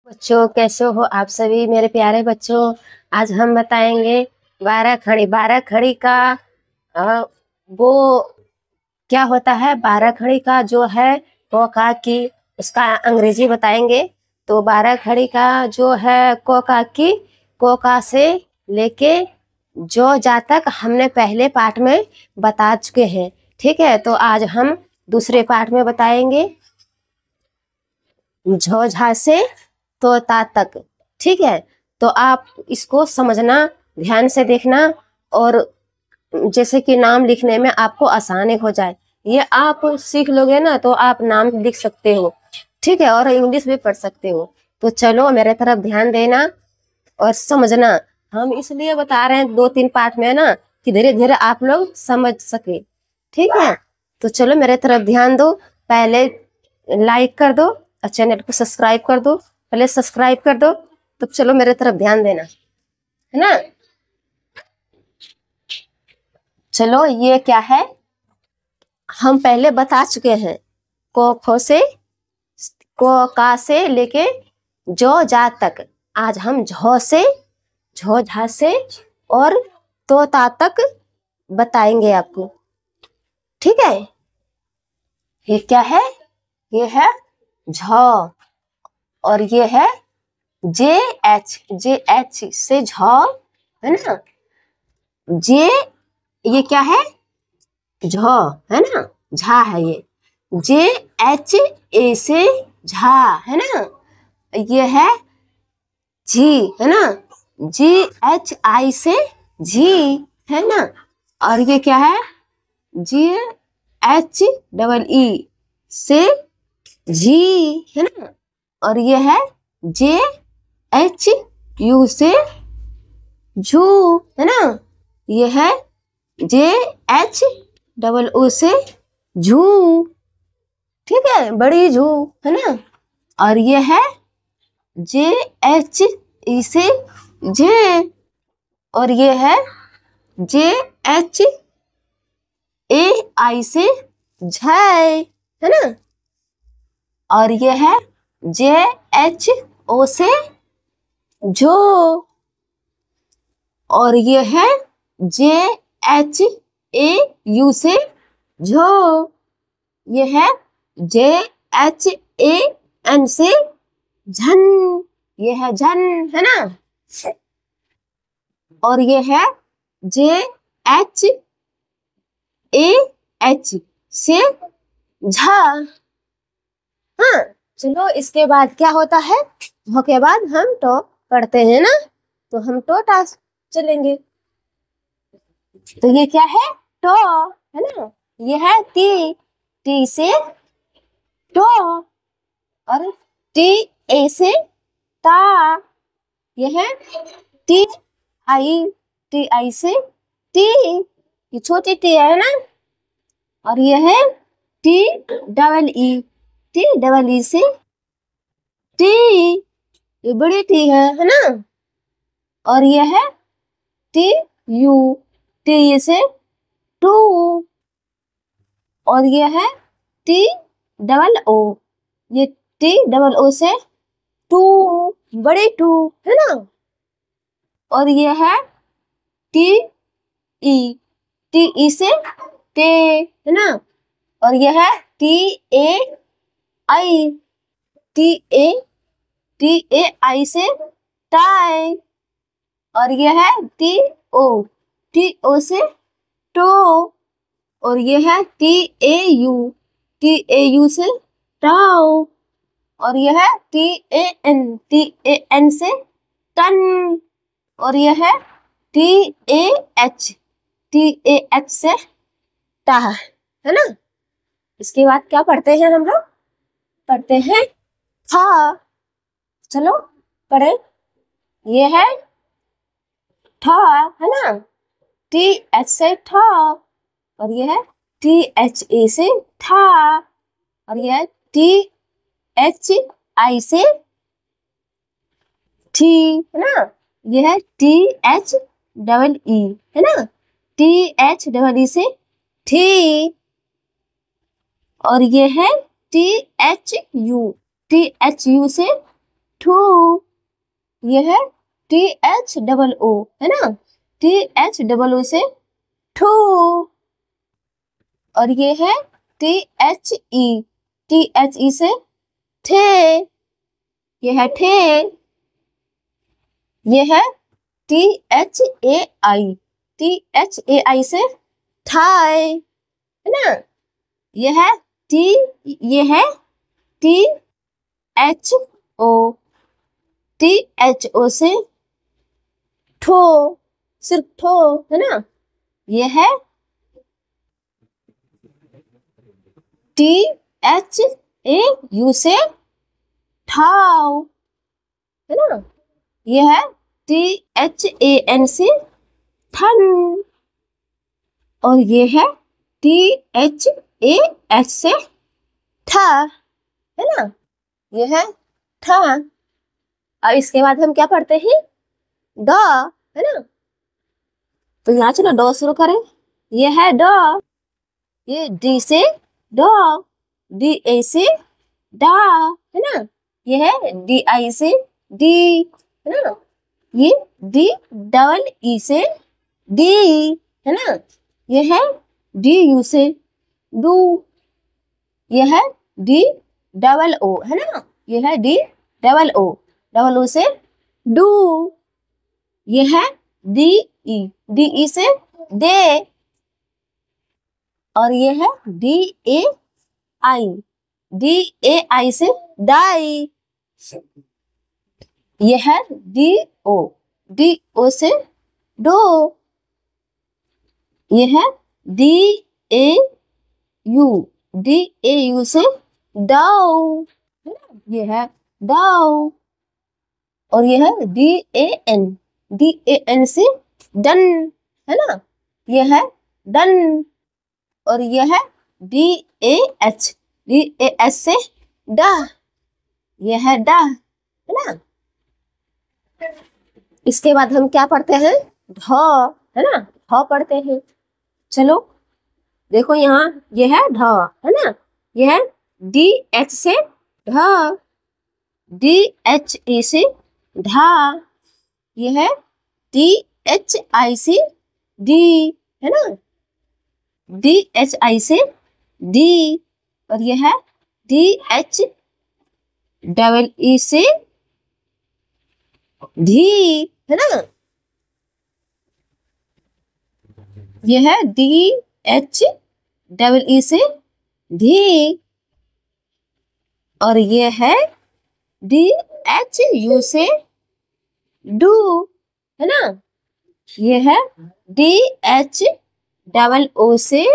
बच्चों कैसे हो आप सभी मेरे प्यारे बच्चों। आज हम बताएंगे बारह खड़ी। बारह खड़ी का वो क्या होता है। बारह खड़ी का जो है को का की उसका अंग्रेजी बताएंगे। तो बारह खड़ी का जो है को का की को का से लेके जो जा तक हमने पहले पाठ में बता चुके हैं। ठीक है, तो आज हम दूसरे पाठ में बताएंगे झ झा से तोता तक। ठीक है, तो आप इसको समझना, ध्यान से देखना, और जैसे कि नाम लिखने में आपको आसानी हो जाए। ये आप सीख लोगे ना तो आप नाम लिख सकते हो। ठीक है, और इंग्लिश भी पढ़ सकते हो। तो चलो मेरे तरफ ध्यान देना और समझना। हम इसलिए बता रहे हैं 2-3 पाठ में ना कि धीरे धीरे आप लोग समझ सके। ठीक है, तो चलो मेरे तरफ ध्यान दो। पहले लाइक कर दो और चैनल को सब्सक्राइब कर दो। पहले सब्सक्राइब कर दो, तो चलो मेरे तरफ ध्यान देना, है ना। चलो ये क्या है, हम पहले बता चुके हैं। को खो से को का से लेके जो जा तक। आज हम झो से झो झा से और तोता तक बताएंगे आपको। ठीक है, ये क्या है, ये है झ और ये है जे एच से झ, है ना। जे ये क्या है, झ, है ना, झा है ये। जे एच ए से झा, है ना। ये है जी, है ना। जी एच आई से जी, है ना। और ये क्या है, जी एच डबल ई से जी, है ना। और ये है जे एच यू से झू, है ना। ये है जे एच डबल ओ से झू। ठीक है, बड़ी झू, है ना। और ये है जे एच ई से जे, और ये है जे एच ए आई से झय, है ना। और ये है जे एच ओ से झो, और ये है जे एच ए यू से झो। ये है जे एच ए एन से झन, ये है झन, है ना। और ये है जे एच ए एच से झा। हाँ, चलो इसके बाद क्या होता है, झ के बाद हम टो पढ़ते हैं ना, तो हम टो टास्क चलेंगे। तो ये क्या है, टो, है ना। ये है टी, टी से टो, और टी ए से ता। ये है टी आई से टी, ये छोटी टी है ना। और ये है टी डबल ई से टी, ये बड़ी टी है ना। और ये है टी यू, टी से टू, और ये है टी डबल ओ, ये टी डबल ओ से टू, बड़ी टू, है ना। और ये है टी ई से टे, है ना। और ये है T A I, T A आई से टाई। और ये है टी ओ से टो। और ये है टी ए यू से टाओ। और ये है टी ए एन से टन। और ये है टी ए एच से टाह, है ना। इसके बाद क्या पढ़ते हैं हम लोग, पढ़ते हैं था। चलो पढ़े, ये है था, है ना, टी एच से था। और ये है टी एच ए से था। और ये है टी एच आई से ठी, है ना। ये है टी एच डबल ई, है ना, टी एच डबल ई से ठी। और ये है टी एच यू से ठू। ये है THOO, है ना, THOO से ठू। और ये है THE से थे, ये है ठे। ये है THAI से थाई, है ना। ये है ये है THO से ठो, सिर्फ ठो, है ना। ये है THAU से ठाव, है ना। ये है THAN से ठन। और ये है THAH से ठा, है ना। ये है ठा। अब इसके बाद हम क्या पढ़ते हैं, ड, है ना। तो यहाँ चलो डॉ शुरू करें। ये है ड, ये डी से डॉ, DA से डा, है ना। ये है DI से डी, है ना। ये DEE से डी, है ना। ये है DU से डू। ये है DOO, है ना। ये है DOO से डू। ये है DE से दे। और ये है DAI से डाई। ये है DO से डो। ये है DAU से डाउ, है ना। ये है डाउ। और ये है DAN से डन, है ना। ये है डन। और ये है DAH से डा, ये है डा, है ना। इसके बाद हम क्या पढ़ते हैं, ढ, है ना, ढ पढ़ते हैं। चलो देखो यहाँ, ये है ढ, है ना। ये है DH से ढ, DHE से ढा। ये है DHI से डी, है ना, DHI से डी। और ये है DHEE से धी, है ना। ये है DHEE से धी। और ये है DHU से डू, है ना। ये है DHOO से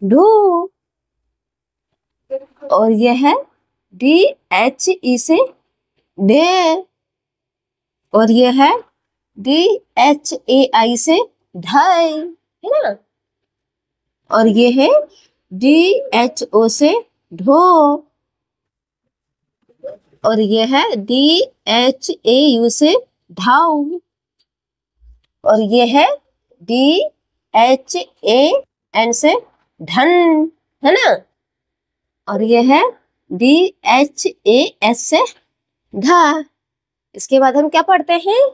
ढू। और ये है DHE से ढे। और ये है DHAI से ढाई, है ना। और ये है DHO से ढो। और ये है DHAU से ढाऊ। और ये है DHAN से ढन, है ना। और ये है DHAS से ढा। इसके बाद हम क्या पढ़ते हैं,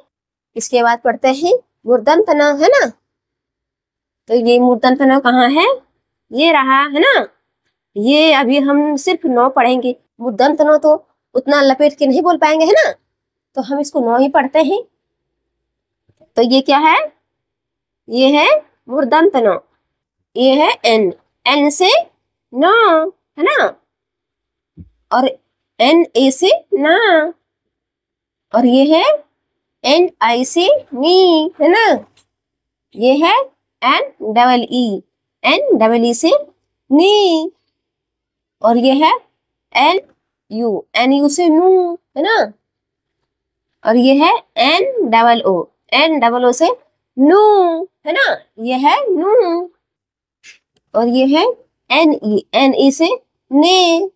इसके बाद पढ़ते हैं मूर्धन्य न, है ना। तो ये मूर्धन्य न कहाँ है, ये रहा, है ना। ये अभी हम सिर्फ 9 पढ़ेंगे, मूर्धन्य न तो उतना लपेट के नहीं बोल पाएंगे, है ना। तो हम इसको 9 ही पढ़ते हैं। तो ये क्या है, ये है मूर्धन्य न। ये है N से न, है ना। और NA से ना। और ये है NI से नी, है ना। ये है NEE से नी। और ये है NU से नू, है ना। और ये है NOO से नू, है ना। ये है नू। और ये है NE से ने,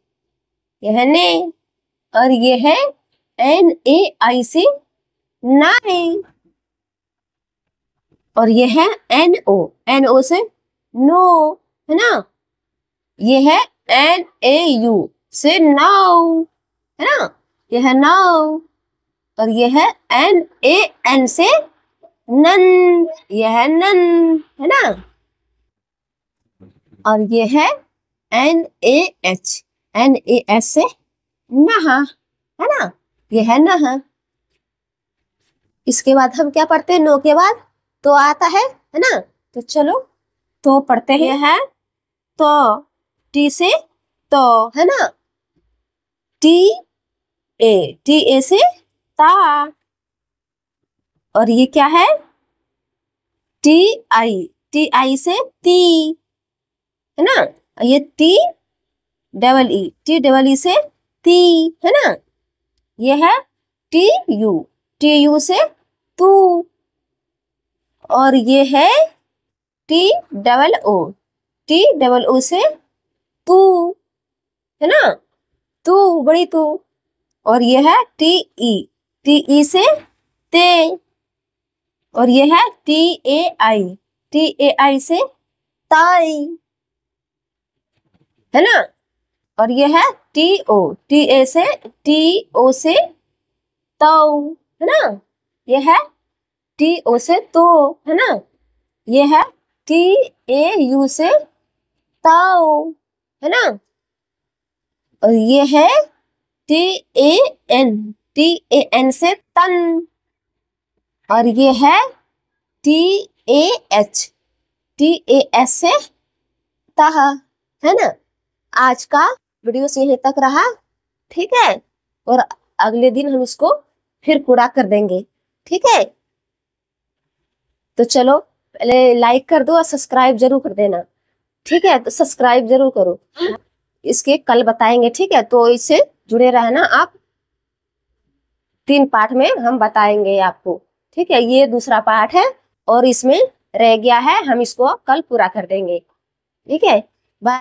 ये है ने। और ये है NAI से नाई। और ये है NO से नो, है ना। ये है NAU से नाउ, है ना। ये है नाउ। और ये है NAN से नन, ये है नन, है ना। और ये है NAH से नहा, है ना, ये है नहा। इसके बाद हम क्या पढ़ते हैं, नो के बाद तो आता है ना। तो चलो तो पढ़ते हैं। ये है तो, टी से तो, है ना, TA से ता। और ये क्या है, TI से ती, है ना। ये TEE से ती, है ना। ये है TU से तू। और ये है TOO से तू, है ना, तू, बड़ी तू। और ये है TE से ते। और ये है TAI से ताई, है ना। और ये है TO से तो, है ना। ये है TO से तो, है ना। ये है TAU से ताओ, है ना। और ये है TAN से तन। और ये है TAS से तह, है ना। आज का वीडियो से यहीं तक रहा, ठीक है। और अगले दिन हम इसको फिर पूरा कर देंगे, ठीक है। तो चलो पहले लाइक कर दो और सब्सक्राइब जरूर कर देना, ठीक है। तो सब्सक्राइब जरूर करो, इसके कल बताएंगे, ठीक है। तो इससे जुड़े रहना आप, 3 पार्ट में हम बताएंगे आपको, ठीक है। ये दूसरा पार्ट है और इसमें रह गया है, हम इसको कल पूरा कर देंगे, ठीक है।